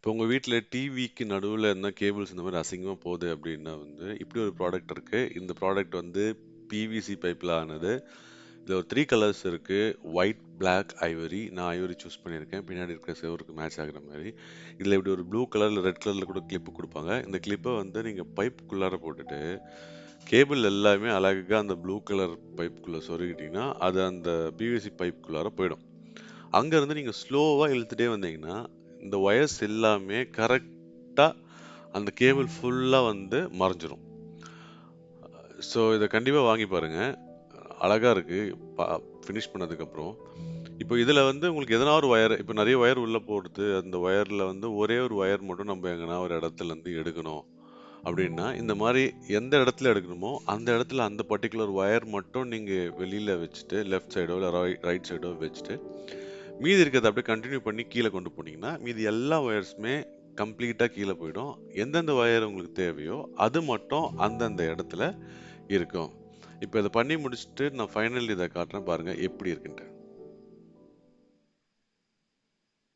இப்போ உங்க வீட்ல டிவிக்கு நடுவுல என்ன கேபிள்ஸ் இந்த மாதிரி அசிங்கமா போகுது அப்படின்னா வந்து இப்படி ஒரு ப்ராடக்ட் இருக்கு. இந்த ப்ராடக்ட் வந்து பிவிசி பைப்ல ஆனது. இதுல ஒரு 3 கலர்ஸ் இருக்கு. White, black, ivory. நான் ஐவரி சூஸ் பண்ணியிருக்கேன். பின்னாடி இருக்கிற செவருக்கு மேட்ச் ஆகுற மாதிரி. இதுல இப்படி ஒரு ப்ளூ கலர்ல ரெட் கலர்ல கூட கிளிப் கொடுப்பாங்க. இந்த கிளிப்பை வந்து நீங்க பைப்புக்குள்ளார போட்டுட்டு கேபிள் எல்லாமே அழகா அந்த ப்ளூ கலர் பைப்புக்குள்ள சொருகிட்டீங்கன்னா அது அந்த பிவிசி பைப்புக்குள்ளார போயிடும். அங்க இருந்து நீங்க ஸ்லோவா இழுத்துட்டே வந்தீங்கன்னா இந்த ஒயர்ஸ் எல்லாமே கரெக்டா அந்த கேபிள் ஃபுல்லா வந்து மறைஞ்சிரும். ஸோ இதை கண்டிப்பா வாங்கி பாருங்க. அழகா இருக்கு ஃபினிஷ் பண்ணதுக்கு அப்புறம். இப்போ இதுல வந்து உங்களுக்கு எதனா ஒரு ஒயர், இப்போ நிறைய ஒயர் உள்ள போடுது, அந்த ஒயர்ல வந்து ஒரே ஒரு ஒயர் மட்டும் நம்ம எங்கன்னா ஒரு இடத்துல இருந்து எடுக்கணும் அப்படின்னா இந்த மாதிரி எந்த இடத்துல எடுக்கணுமோ அந்த இடத்துல அந்த பர்டிகுலர் ஒயர் மட்டும் நீங்க வெளியில வச்சுட்டு லெஃப்ட் சைடோ இல்லை ரைட் சைடோ வச்சுட்டு மீதி இருக்கிறத அப்படியே கண்டினியூ பண்ணி கீழே கொண்டு போனீங்கன்னா மீதி எல்லா ஒயர்ஸுமே கம்ப்ளீட்டா கீழே போயிடும். எந்தெந்த ஒயர் உங்களுக்கு தேவையோ அது மட்டும் அந்தந்த இடத்துல இருக்கும். இப்போ இதை பண்ணி முடிச்சுட்டு நான் ஃபைனல் இதை காட்டுறேன் பாருங்க எப்படி இருக்குன்ட்டு.